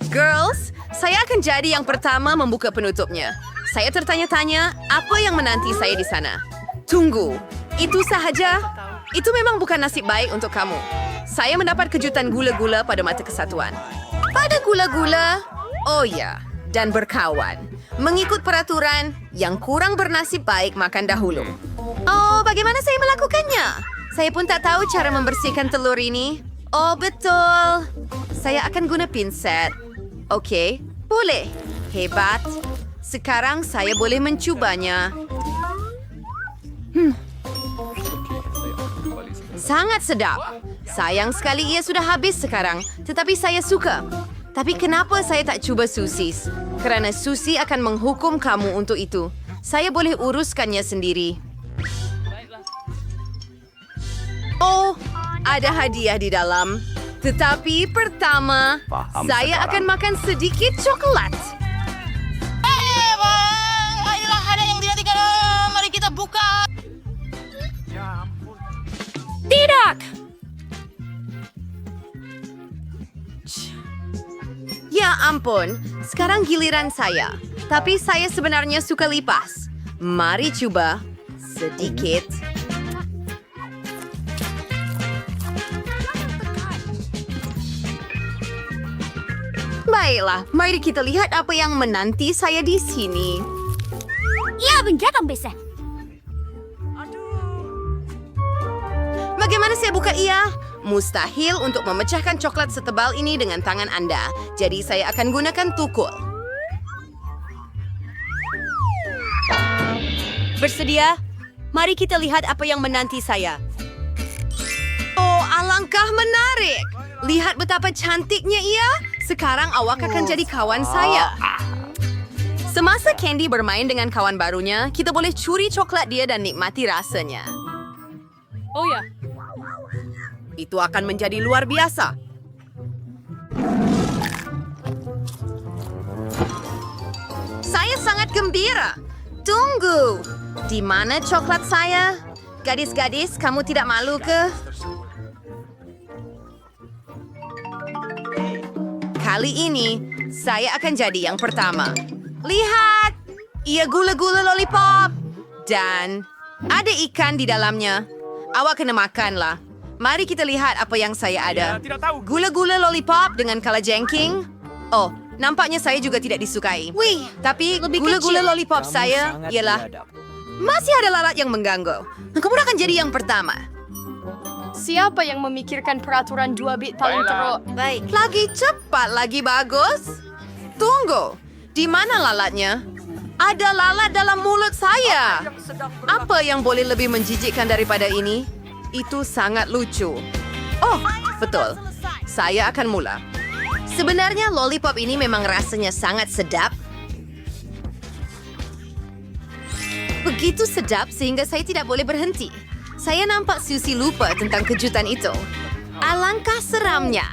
Girls, saya akan jadi yang pertama membuka penutupnya. Saya tertanya-tanya, apa yang menanti saya di sana? Tunggu, itu sahaja? Itu memang bukan nasib baik untuk kamu. Saya mendapat kejutan gula-gula pada mata kesatuan. Pada gula-gula? Oh ya, dan berkawan. Mengikut peraturan, yang kurang bernasib baik makan dahulu. Oh, bagaimana saya melakukannya? Saya pun tak tahu cara membersihkan telur ini. Oh, betul. Saya akan guna pinset. Oke, boleh. Hebat. Sekarang saya boleh mencubanya. Sangat sedap. Sayang sekali ia sudah habis sekarang, tetapi saya suka. Tapi kenapa saya tak cuba sosis? Kerana Susi akan menghukum kamu untuk itu. Saya boleh uruskannya sendiri. Oh, ada hadiah di dalam. Tetapi pertama, saya akan makan sedikit coklat. Ayolah, ada yang dinantikan. Mari kita buka. Tidak! Ya ampun, sekarang giliran saya. Tapi saya sebenarnya suka lipas. Mari coba sedikit. Baiklah, mari kita lihat apa yang menanti saya di sini. Ya, benar bisa. Bagaimana saya buka ia? Mustahil untuk memecahkan coklat setebal ini dengan tangan Anda. Jadi saya akan gunakan tukul. Bersedia? Mari kita lihat apa yang menanti saya. Oh, alangkah menarik. Lihat betapa cantiknya ia. Sekarang awak akan jadi kawan saya. Semasa Candy bermain dengan kawan barunya, kita boleh curi coklat dia dan nikmati rasanya. Oh ya. Itu akan menjadi luar biasa. Saya sangat gembira. Tunggu. Di mana coklat saya? Gadis-gadis, kamu tidak malu ke? Kali ini, saya akan jadi yang pertama. Lihat! Ia gula-gula lollipop. Dan ada ikan di dalamnya. Awak kena makanlah. Mari kita lihat apa yang saya ada. Gula-gula lollipop dengan kalajengking. Oh, nampaknya saya juga tidak disukai. Wih, tapi gula-gula lollipop saya ialah... Masih ada lalat yang mengganggu. Kamu akan jadi yang pertama. Siapa yang memikirkan peraturan 2 bit paling teruk? Baik. Lagi cepat, lagi bagus. Tunggu, di mana lalatnya? Ada lalat dalam mulut saya. Apa yang boleh lebih menjijikkan daripada ini? Itu sangat lucu. Oh, betul. Saya akan mula. Sebenarnya lollipop ini memang rasanya sangat sedap. Begitu sedap sehingga saya tidak boleh berhenti. Saya nampak Susi lupa tentang kejutan itu. Alangkah seramnya.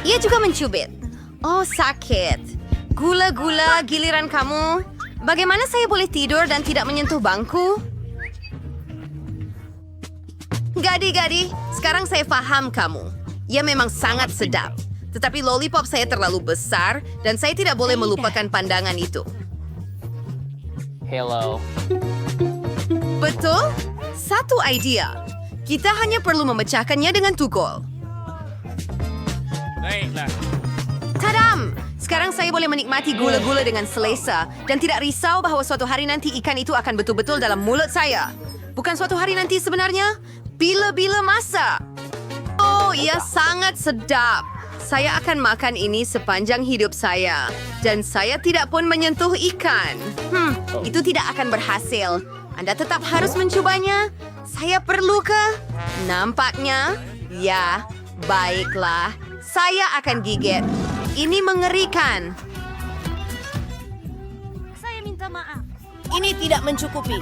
Ia juga mencubit. Oh, sakit. Gula-gula, giliran kamu. Bagaimana saya boleh tidur dan tidak menyentuh bangku? Gadi-gadi, sekarang saya paham kamu. Ia memang sangat sedap. Tetapi lollipop saya terlalu besar dan saya tidak boleh melupakan pandangan itu. Hello. Betul? Satu idea. Kita hanya perlu memecahkannya dengan tukul. Baiklah. Tadam! Sekarang saya boleh menikmati gula-gula dengan selesa dan tidak risau bahawa suatu hari nanti ikan itu akan betul-betul dalam mulut saya. Bukan suatu hari nanti sebenarnya, bila-bila masa. Oh, ia sangat sedap. Saya akan makan ini sepanjang hidup saya. Dan saya tidak pun menyentuh ikan. Itu tidak akan berhasil. Anda tetap harus mencobanya. Saya perlu ke? Nampaknya, ya, baiklah. Saya akan gigit. Ini mengerikan. Saya minta maaf. Ini tidak mencukupi.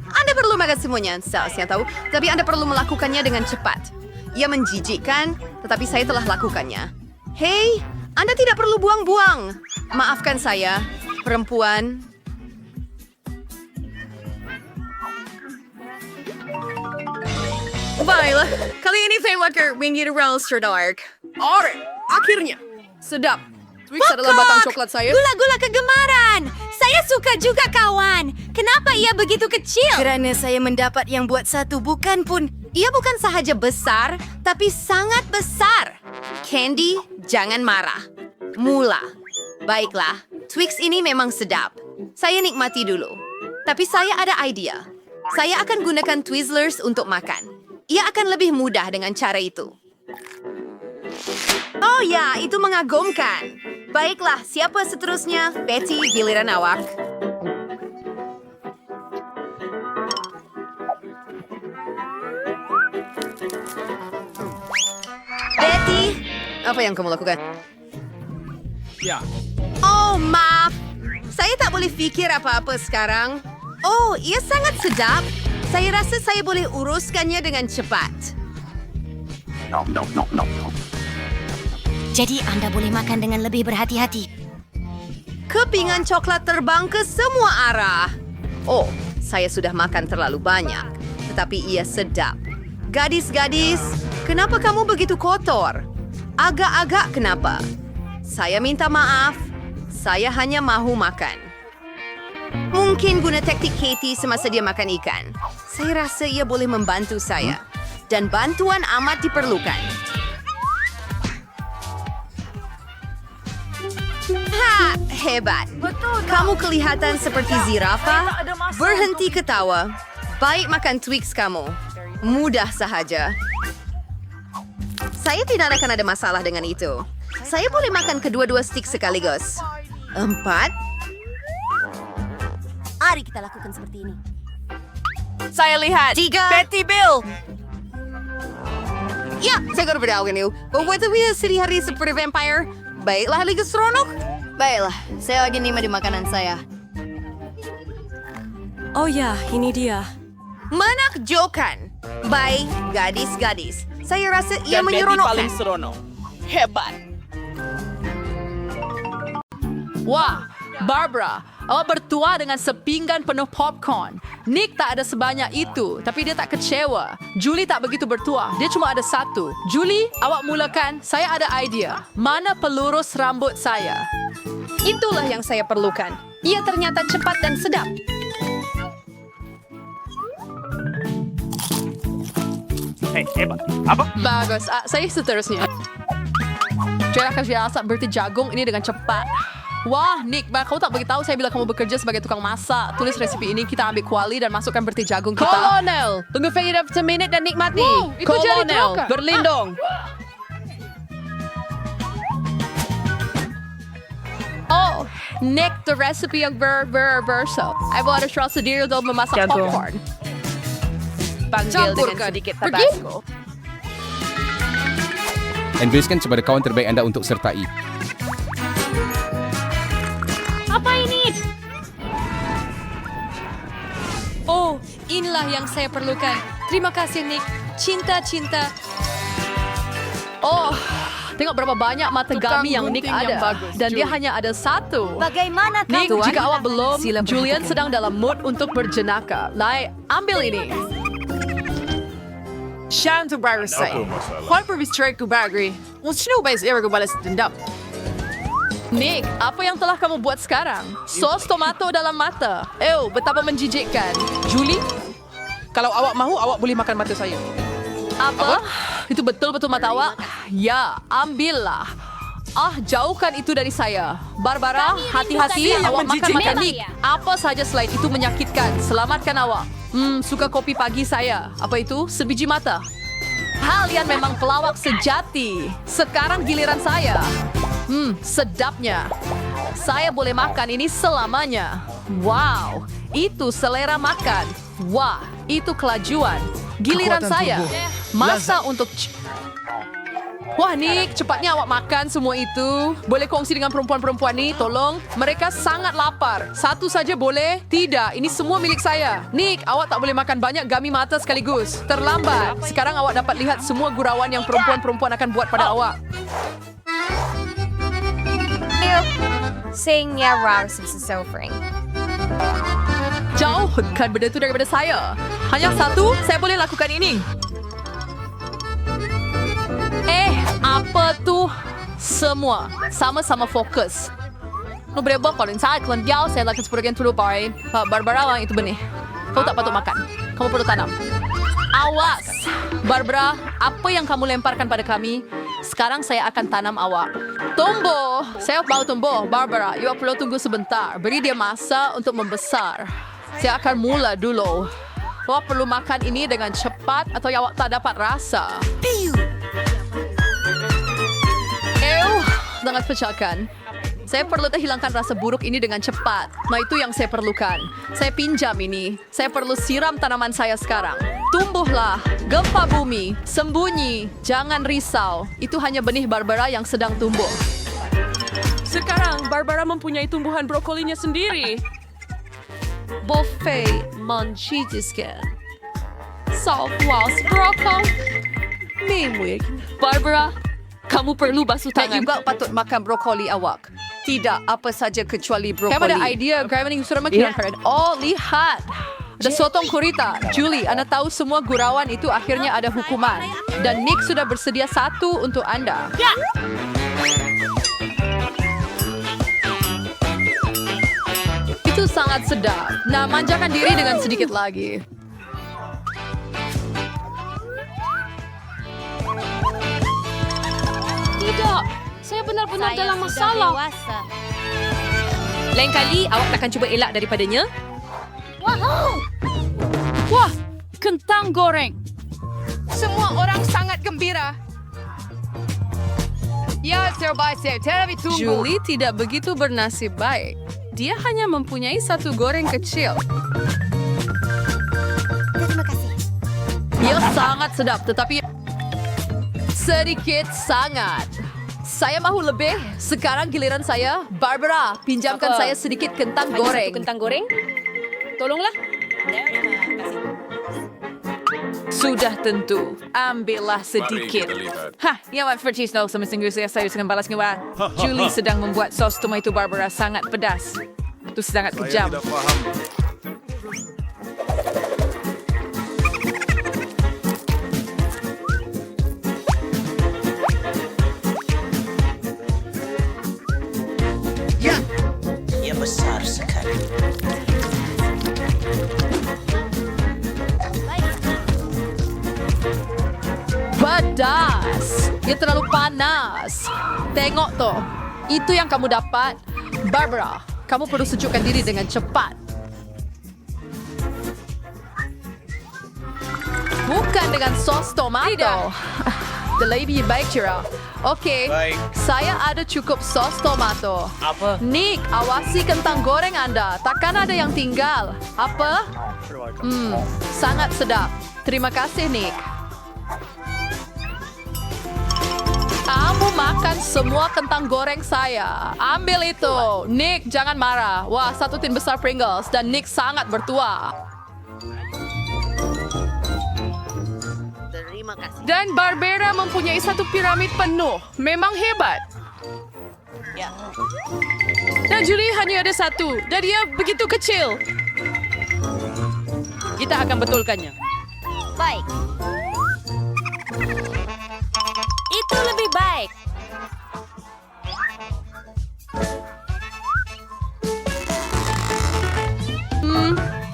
Anda perlu makan semuanya, saya tahu. Tapi Anda perlu melakukannya dengan cepat. Ia menjijikkan, tetapi saya telah lakukannya. Hei, Anda tidak perlu buang-buang. Maafkan saya, perempuan. Baiklah, kali ini saya makan wingit roast dark. Alright, akhirnya. Sedap. Twix adalah batang coklat saya. Gula-gula kegemaran. Saya suka juga kawan. Kenapa ia begitu kecil? Kerana saya mendapat yang buat satu bukan pun. Ia bukan sahaja besar, tapi sangat besar. Candy, jangan marah. Mula. Baiklah, Twix ini memang sedap. Saya nikmati dulu. Tapi saya ada idea. Saya akan gunakan Twizzlers untuk makan. Ia akan lebih mudah dengan cara itu. Oh ya, itu mengagumkan. Baiklah, siapa seterusnya? Betty, giliran awak. Betty, apa yang kamu lakukan? Ya. Oh, maaf. Saya tak boleh fikir apa-apa sekarang. Oh, ia sangat sedap. Saya rasa saya boleh uruskannya dengan cepat. Jadi Anda boleh makan dengan lebih berhati-hati. Kepingan coklat terbang ke semua arah. Oh, saya sudah makan terlalu banyak. Tetapi ia sedap. Gadis-gadis, kenapa kamu begitu kotor? Agak-agak kenapa? Saya minta maaf. Saya hanya mahu makan. Mungkin guna taktik Katie semasa dia makan ikan. Saya rasa ia boleh membantu saya. Dan bantuan amat diperlukan. Ha, hebat. Kamu kelihatan seperti zirafa. Berhenti ketawa. Baik makan Twix kamu. Mudah sahaja. Saya tidak akan ada masalah dengan itu. Saya boleh makan kedua-dua stik sekaligus. 4. Mari kita lakukan seperti ini. Saya lihat. 3. Betty Bill. Ya, saya akan berdaul ini. Membuat sedih hari seperti vampire. Baiklah, Liga Seronok. Baiklah, saya lagi nikmati makanan saya. Oh ya, ini dia. Menakjubkan. Baik, gadis-gadis. Saya rasa ia Dan Betty menyeronokkan. paling seronok. Hebat. Wah, Barbara, awak bertuah dengan sepinggan penuh popcorn. Nick tak ada sebanyak itu, tapi dia tak kecewa. Julie tak begitu bertuah, dia cuma ada satu. Julie, awak mulakan. Saya ada idea. Mana pelurus rambut saya? Itulah yang saya perlukan. Ia ternyata cepat dan sedap. Hebat. Apa? Bagus. Saya seterusnya. Cara kerja masak berarti jagung ini dengan cepat. Wah, Nick, kau tak beritahu saya bila kamu bekerja sebagai tukang masak. Tulis resipi ini, kita ambil kuali dan masukkan berarti jagung kita. Kolonel, tunggu Fahira seminit dan nikmati. Wow, itu jadi Kolonel, terangkat. berlindung. Oh, Nick, the recipe yang berso. I bought a sendiri untuk memasak Jagung. popcorn. Panggil dengan Campurkan. sedikit Pergi. tabasco. Investkan kepada kawan terbaik anda untuk sertai. Apa ini? Oh, inilah yang saya perlukan. Terima kasih, Nick. Cinta-cinta. Oh, tengok berapa banyak mata Tukang gami yang Nick gunting yang ada. bagus, Dan dia Julie. hanya ada satu. Bagaimana Nick, kau? jika awak belum, Sila Julian perhatikan. sedang dalam mood untuk berjenaka. Lai, ambil ini. Siya ang tubago sa'yo. Kung perbistrate ko bagay, sino ba yung ko balas dendam? Nick, apa yang telah kamu buat sekarang? Sos tomato dalam mata. Betapa menjijikkan. Julie, Kalau awak mahu, awak boleh makan mata saya. apa? Itu betul-betul mata awak? Ya, ambillah. Jauhkan itu dari saya. Barbara, hati-hati yang awak makan menjijikkan. mata Nick. Apa saja selain itu menyakitkan. Selamatkan awak. Suka kopi pagi saya. Apa itu? Sebiji mata. Kalian memang pelawak sejati. Sekarang giliran saya. Sedapnya. Saya boleh makan ini selamanya. Wow, itu selera makan. Wah, itu kelajuan. Giliran saya. Masa untuk... Wah, Nick, cepatnya awak makan semua itu. Boleh kongsi dengan perempuan-perempuan ni, tolong. Mereka sangat lapar. Satu saja boleh? Tidak, ini semua milik saya. Nick, awak tak boleh makan banyak gami mata sekaligus. Terlambat. Sekarang awak dapat lihat semua gurauan yang perempuan-perempuan akan buat pada awak. Singnya rar suffering. Jauhkan benda itu daripada saya. Hanya satu, saya boleh lakukan ini. Apa tu? Semua sama-sama fokus. No berapa kalau inside kalian dia saya lakukan seperti yang dulu pai. Barbara orang itu benih. Kau tak patut makan. Kamu perlu tanam. Awas, Barbara. Apa yang kamu lemparkan pada kami? Sekarang saya akan tanam awak. Tumbuh. Saya mau tumbuh. Barbara, you perlu tunggu sebentar. Beri dia masa untuk membesar. Saya akan mula dulu. Awak perlu makan ini dengan cepat atau awak tak dapat rasa. Sangat pecahkan. Saya perlu hilangkan rasa buruk ini dengan cepat. Nah, itu yang saya perlukan. Saya pinjam ini. Saya perlu siram tanaman saya sekarang. Tumbuhlah. Gempa bumi. Sembunyi. Jangan risau. Itu hanya benih Barbara yang sedang tumbuh. Sekarang, Barbara mempunyai tumbuhan brokolinya sendiri. Buffet manchidiskan. Sauce brokoli. Mimwig. Barbara, kamu perlu basuh Tak tangan. juga patut makan brokoli awak. Tidak apa saja kecuali brokoli. Kamu ada idea, gravity sudah makin keren. Oh, lihat. Ada sotong kurita. Julie, Anda tahu semua gurauan itu akhirnya ada hukuman. Dan Nick sudah bersedia satu untuk Anda. Itu sangat sedap. Nah, manjakan diri dengan sedikit lagi. Tidak, saya benar-benar dalam masalah. Lain kali awak takkan cuba elak daripadanya. Wah, kentang goreng. Semua orang sangat gembira. Ya, terbaik. Tapi tunggu. Julie tidak begitu bernasib baik. Dia hanya mempunyai satu goreng kecil. Terima kasih. Dia sangat sedap, tetapi sedikit sangat. Saya mahu lebih. Sekarang giliran saya. Barbara, pinjamkan saya sedikit kentang goreng. Kentang goreng? Tolonglah. Sudah tentu. Ambillah sedikit. Hah, ya Wan Fertis no sama singgu saya dengan balas ngewa. Julie sedang membuat sos tomato Barbara sangat pedas. Itu sangat kejam. Saya tidak faham. Ia besar sekali. Pedas. Dia terlalu panas. Tengok toh. Itu yang kamu dapat. Barbara, kamu perlu sejukkan diri dengan cepat. Bukan dengan sos tomato. Lebih baik, Cira. Okey, Baik. saya ada cukup sos tomato. Apa? Nick, awasi kentang goreng Anda. Takkan ada yang tinggal. Apa? Sangat sedap. Terima kasih, Nick. Kamu makan semua kentang goreng saya. Ambil itu. Nick, jangan marah. Wah, satu tin besar Pringles. Dan Nick sangat bertuah. Terima kasih. Dan Barbara mempunyai satu piramid penuh. Memang hebat. Dan Julie hanya ada satu. Dan dia begitu kecil. Kita akan betulkannya. Baik. Itu lebih baik.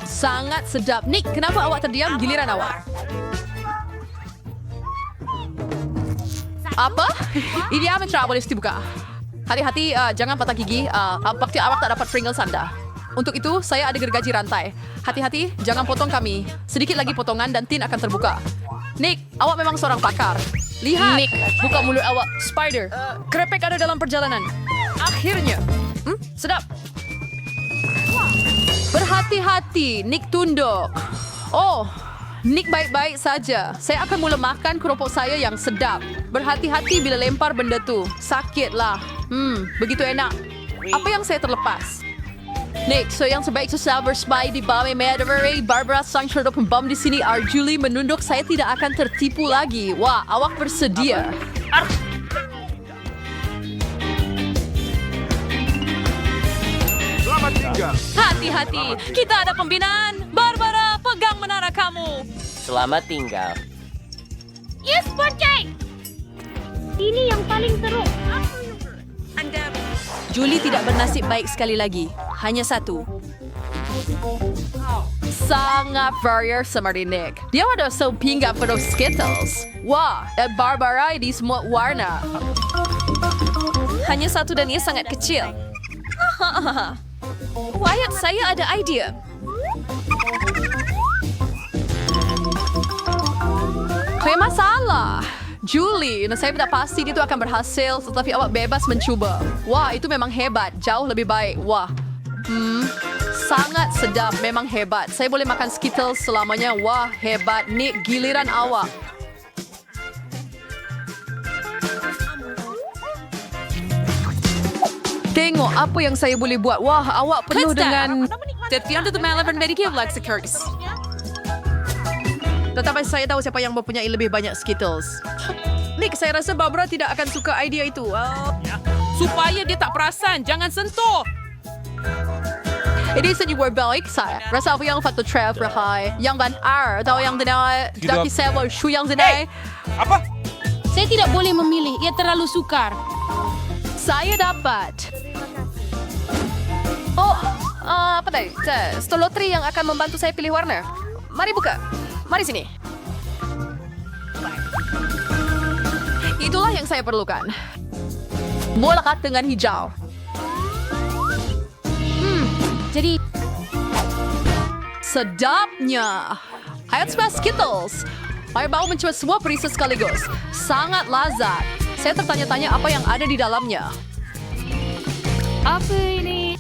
Sangat sedap. Nick, kenapa awak terdiam? Giliran awak. Apa? Ini amat tak boleh dibuka. Hati-hati, jangan patah gigi. Pasti awak tak dapat Pringles Anda. Untuk itu, saya ada gergaji rantai. Hati-hati, jangan potong kami. Sedikit lagi potongan dan tin akan terbuka. Nick, awak memang seorang pakar. Lihat. Nick, buka mulut awak. Spider, krepek ada dalam perjalanan. Akhirnya. Sedap. Berhati-hati, Nick tunduk. Oh, Nick baik-baik saja. Saya akan mula makan keropok saya yang sedap. Berhati-hati bila lempar benda tu. Sakitlah. Begitu enak. Apa yang saya terlepas? Nick, so yang sebaik Silver Spy di Bame Madavari, Barbara sang cerita pembom di sini, Julie menunduk. Saya tidak akan tertipu lagi. Wah, awak bersedia. Selamat tinggal. Hati-hati, kita ada pembinaan. Barbara, pegang menara kamu. Selamat tinggal. Yes, Porky! Julie tidak bernasib baik sekali lagi. Hanya satu. Sangat barrier seperti Nick. Dia ada pinggan penuh Skittles. Wah, Barbara di semua warna. Hanya satu dan ia sangat kecil. Wyatt, saya ada idea. Kayak masalah. Julie, saya tidak pasti itu akan berhasil, tetapi awak bebas mencuba. Wah, itu memang hebat. Jauh lebih baik. Wah. Sangat sedap, memang hebat. Saya boleh makan Skittles selamanya. Wah, hebat. Nick, giliran awak. Tengok apa yang saya boleh buat. Wah, awak penuh dengan... Tetapi saya tahu siapa yang mempunyai lebih banyak Skittles. Nick, saya rasa Barbara tidak akan suka idea itu. Supaya dia tak perasan, jangan sentuh. Ini seni baik saya. Rasa apa yang faktor trap rahai. Yang ban R atau yang denai daki sewa shu yang denai. Apa? Saya tidak boleh memilih. Ia terlalu sukar. Saya dapat. Oh, apa tadi? Stolotri yang akan membantu saya pilih warna. Mari buka. Mari sini. Itulah yang saya perlukan. Mulakan dengan hijau. Jadi, Sedapnya. Hayat suka Skittles. Saya mau mencoba semua perisa sekaligus. Sangat lazat. Saya tertanya-tanya apa yang ada di dalamnya. apa ini?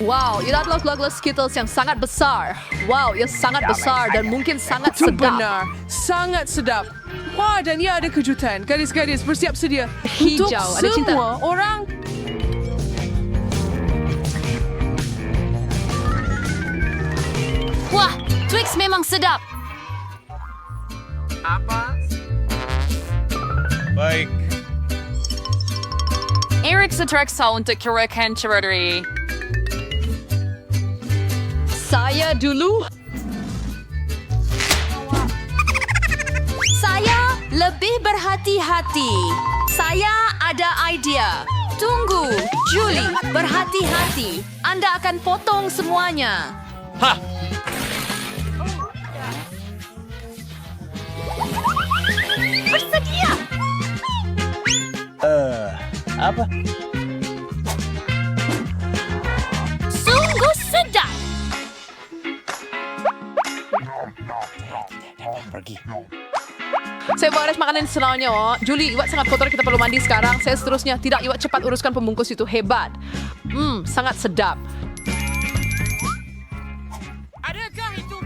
Wow, itu adalah gelas Skittles yang sangat besar. Wow, ia sangat besar dan mungkin sangat Itu sedap. benar. Sangat sedap. Wah, dan ia ada kejutan. Gadis-gadis, bersiap sedia. Hijau, Untuk ada cinta. semua orang. Wah, Twix memang sedap. Baik. Eric Satraxa untuk kirakan cerodri. Saya dulu. Saya lebih berhati-hati. Saya ada idea. Tunggu, Julie, berhati-hati. Anda akan potong semuanya. Hah! Bersedia. Apa? Sungguh sedap. Pergi. Saya beres makanan selanjutnya. Oh. Julie, iwat sangat kotor, kita perlu mandi sekarang. Saya seterusnya. Tidak, iwat cepat uruskan pembungkus itu. Hebat. Sangat sedap. Adakah itu?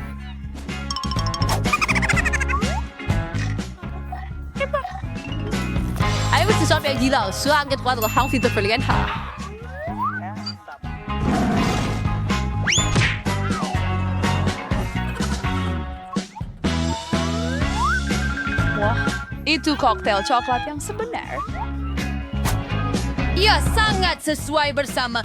Saya mesti sampai gila. Sangat kuat adalah hang fitur pilihan. Wah, itu koktail coklat yang sebenar. Ia sangat sesuai bersama.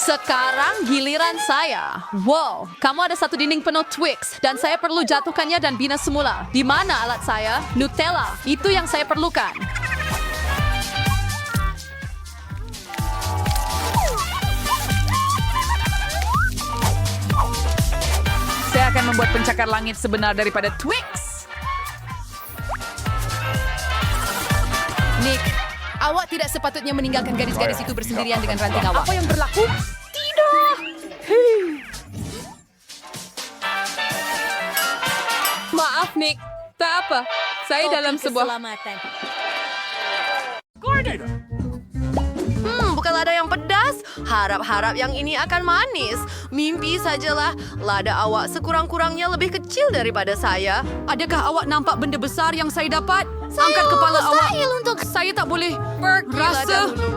Sekarang giliran saya. Wow, kamu ada satu dinding penuh Twix dan saya perlu jatuhkannya dan bina semula. Di mana alat saya? Nutella. Itu yang saya perlukan. Saya akan membuat pencakar langit sebenar daripada Twix. Nick, awak tidak sepatutnya meninggalkan gadis-gadis itu bersendirian dengan ranting awak. Apa yang berlaku? Maaf, Nick. Tak apa. Saya dalam sebuah... Keselamatan. Bukan lada yang pedas. Harap-harap yang ini akan manis. Mimpi sajalah. Lada awak sekurang-kurangnya lebih kecil daripada saya. Adakah awak nampak benda besar yang saya dapat? Angkat kepala awak. Mustahil untuk... Saya tak boleh Pergilah rasa. dahulu.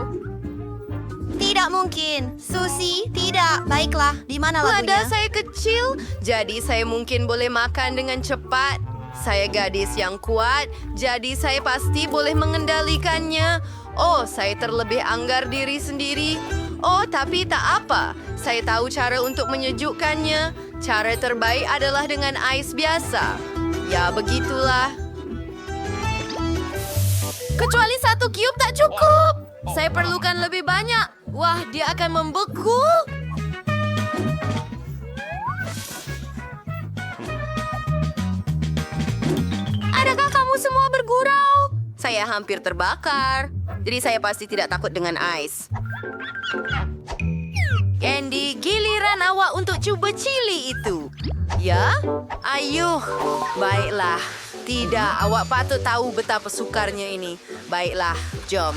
Tidak mungkin. Susi, tidak. Baiklah, di mana Lada lagunya? saya kecil, jadi saya mungkin boleh makan dengan cepat. Saya gadis yang kuat, jadi saya pasti boleh mengendalikannya. Oh, saya terlebih anggar diri sendiri. Oh, tapi tak apa. Saya tahu cara untuk menyejukkannya. Cara terbaik adalah dengan ais biasa. Ya, begitulah. Kecuali 1 cube tak cukup. Saya perlukan lebih banyak. Wah, dia akan membeku. Adakah kamu semua bergurau? Saya hampir terbakar. Jadi saya pasti tidak takut dengan ais. Candy, giliran awak untuk cuba cili itu. Ya? Ayuh. Baiklah. Tidak, awak patut tahu betapa sukarnya ini. Baiklah, jom.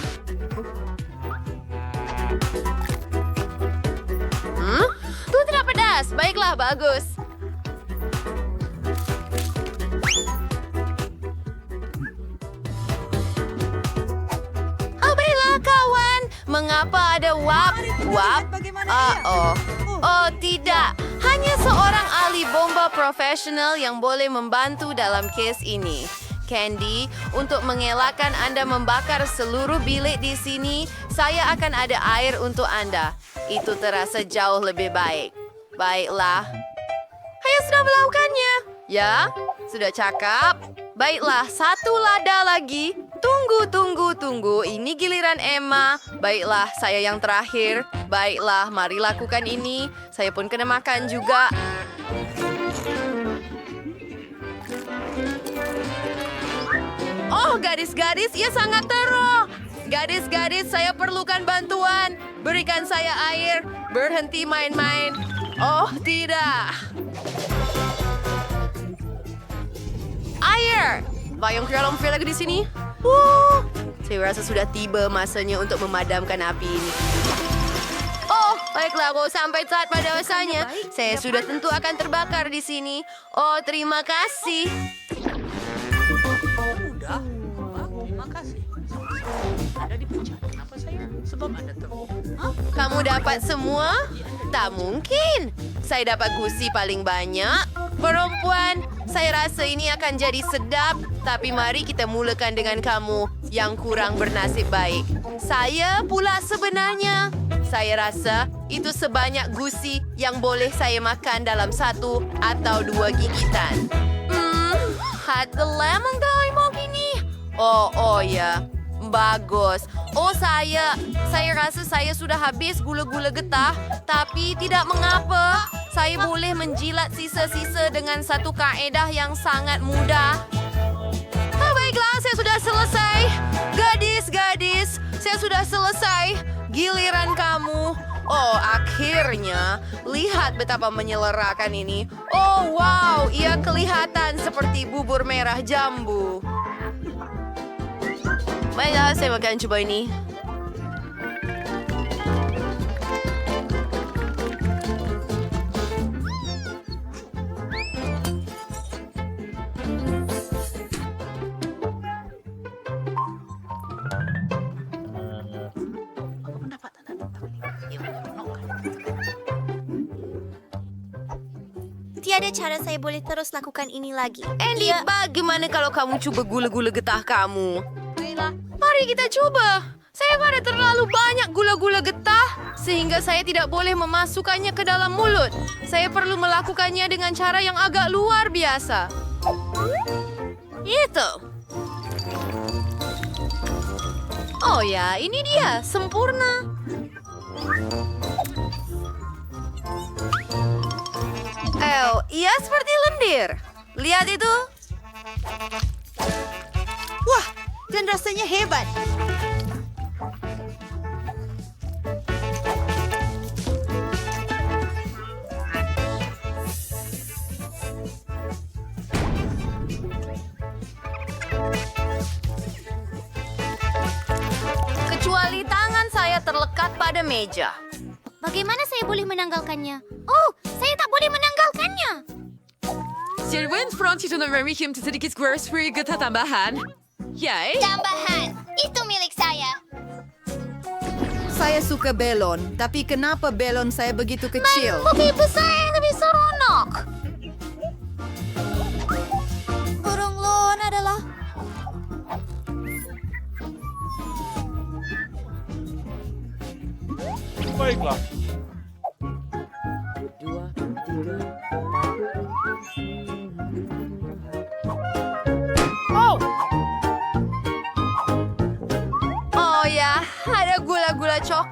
Itu tidak pedas. Baiklah, bagus. Oh, baiklah, kawan. Mengapa ada wap? Oh, tidak. Hanya seorang ahli bomba profesional yang boleh membantu dalam kes ini. Candy, untuk mengelakkan Anda membakar seluruh bilik di sini, saya akan ada air untuk Anda. Itu terasa jauh lebih baik. Baiklah. Saya sudah melakukannya. Ya, sudah cakap. Baiklah, 1 lada lagi. Tunggu. Ini giliran Emma. Baiklah, saya yang terakhir. Baiklah, mari lakukan ini. Saya pun kena makan juga. Oh, gadis-gadis, ia sangat teruk. Gadis-gadis, saya perlukan bantuan. Berikan saya air. Berhenti main-main. Oh, tidak. Air. Bayang ke dalam film di sini. Saya rasa sudah tiba masanya untuk memadamkan api ini. Oh, baiklah, kau sampai saat pada masanya. Saya sudah tentu akan terbakar di sini. Oh, terima kasih. Kamu dapat semua? Tak mungkin. Saya dapat gusi paling banyak. Perempuan, saya rasa ini akan jadi sedap. Tapi mari kita mulakan dengan kamu yang kurang bernasib baik. Saya pula sebenarnya. Saya rasa itu sebanyak gusi yang boleh saya makan dalam 1 atau 2 gigitan. Ada lemon mau gini. Oh ya. Bagus. Oh, saya rasa saya sudah habis gula-gula getah. Tapi tidak mengapa. Saya boleh menjilat sisa-sisa dengan satu kaedah yang sangat mudah. Baiklah, saya sudah selesai. Gadis-gadis, saya sudah selesai. Giliran kamu. Oh, akhirnya. Lihat betapa menyelerakan ini. Oh, wow. Ia kelihatan seperti bubur merah jambu. Baiklah, saya akan coba ini. Tiada cara saya boleh terus lakukan ini lagi. Andy, bagaimana kalau kamu coba gula-gula getah kamu? Mari kita coba. Saya ada terlalu banyak gula-gula getah sehingga saya tidak boleh memasukkannya ke dalam mulut. Saya perlu melakukannya dengan cara yang agak luar biasa. Itu. Oh ya, ini dia. Sempurna. Oh, ia seperti lendir. Lihat itu. Wah, dan rasanya hebat. Kecuali tangan saya terlekat pada meja. Bagaimana saya boleh menanggalkannya? Oh, saya tak boleh menanggalkannya. Sirwen Fronti to memiliki sedikit square free getah tambahan. Yay! Tambahan, itu milik saya. Saya suka belon, tapi kenapa belon saya begitu kecil? Lebih besar yang lebih seronok. Burung lon adalah... Baiklah.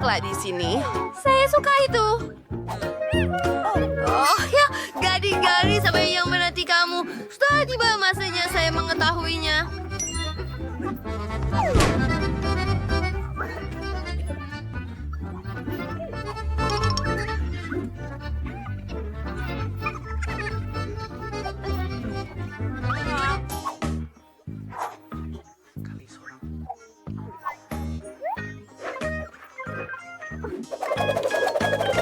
Banyaklah di sini. Saya suka itu. Oh ya, gadis-gadis apa yang menanti kamu. Sudah tiba masanya saya mengetahuinya.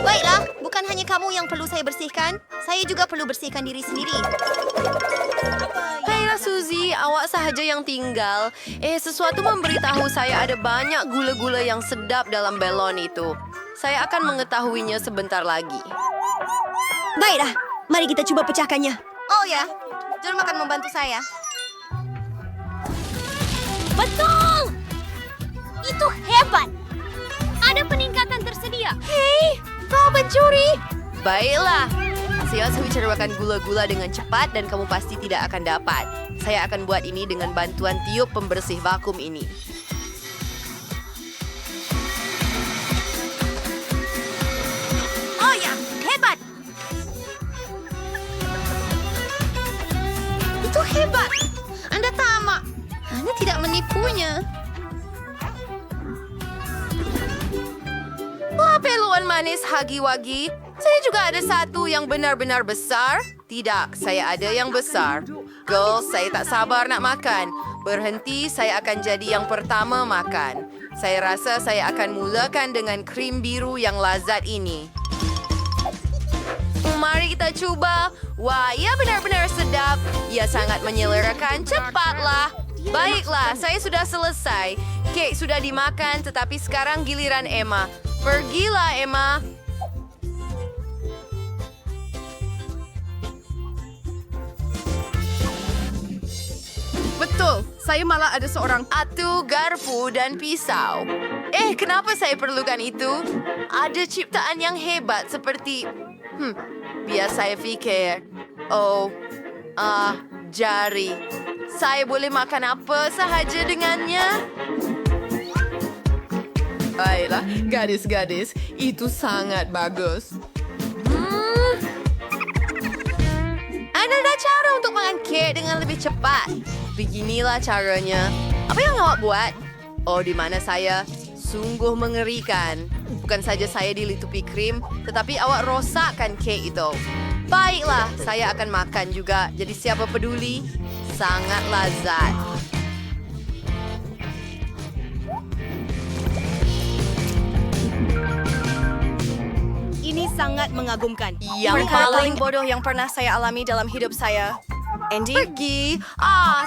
Baiklah, bukan hanya kamu yang perlu saya bersihkan. Saya juga perlu bersihkan diri sendiri. Hailah Suzy, awak sahaja yang tinggal. Sesuatu memberitahu saya ada banyak gula-gula yang sedap dalam belon itu. Saya akan mengetahuinya sebentar lagi. Baiklah, mari kita coba pecahkannya. Oh ya, Jerm akan membantu saya. Betul! Itu hebat! Ada peningkatan tersedia. Hei, kau pencuri! Baiklah, saya harus menceritakan gula-gula dengan cepat dan kamu pasti tidak akan dapat. Saya akan buat ini dengan bantuan tiup pembersih vakum ini. Oh ya, hebat! Itu hebat. Anda tamak. Anda tidak menipunya. Wah, peluan manis hagi-wagi. Saya juga ada satu yang benar-benar besar. Tidak, saya ada yang besar. Girls, saya tak sabar nak makan. Berhenti, saya akan jadi yang pertama makan. Saya rasa saya akan mulakan dengan krim biru yang lazat ini. Mari kita cuba. Wah, ia benar-benar sedap. Ia sangat menyelerakan. Cepatlah. Baiklah, saya sudah selesai. Kek sudah dimakan, tetapi sekarang giliran Emma. Pergilah, Emma. Betul, saya malah ada seorang atu, garpu, dan pisau. Kenapa saya perlukan itu? Ada ciptaan yang hebat seperti... biar saya fikir. Jari. Saya boleh makan apa sahaja dengannya? Baiklah, gadis-gadis, itu sangat bagus. Ada cara untuk makan kek dengan lebih cepat. Beginilah caranya. Apa yang awak buat? Oh, di mana saya? Sungguh mengerikan. Bukan saja saya dilitupi krim, tetapi awak rosakkan kek itu. Baiklah, saya akan makan juga. Jadi siapa peduli? Sangat lazat. Ini sangat mengagumkan. Yang paling bodoh yang pernah saya alami dalam hidup saya. Andy? pergi.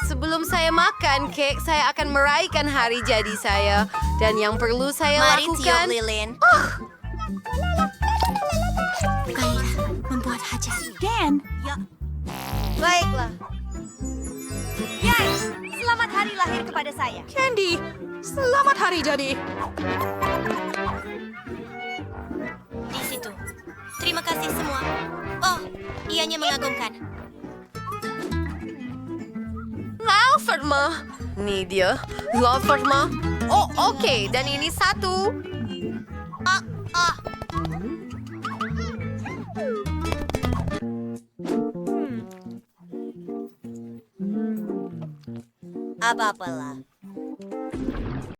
Sebelum saya makan kek, saya akan meraihkan hari jadi saya. Dan yang perlu saya Mari tiup lakukan... lilin. Baiklah, membuat hajat. Dan, Baiklah. Yay! Selamat hari lahir kepada saya. Candy, selamat hari jadi. Di situ. Terima kasih semua. Oh, ianya mengagumkan. Laufert-ma. Ni dia. Laufert-ma. Oh, okey. Dan ini satu. Apa-apalah.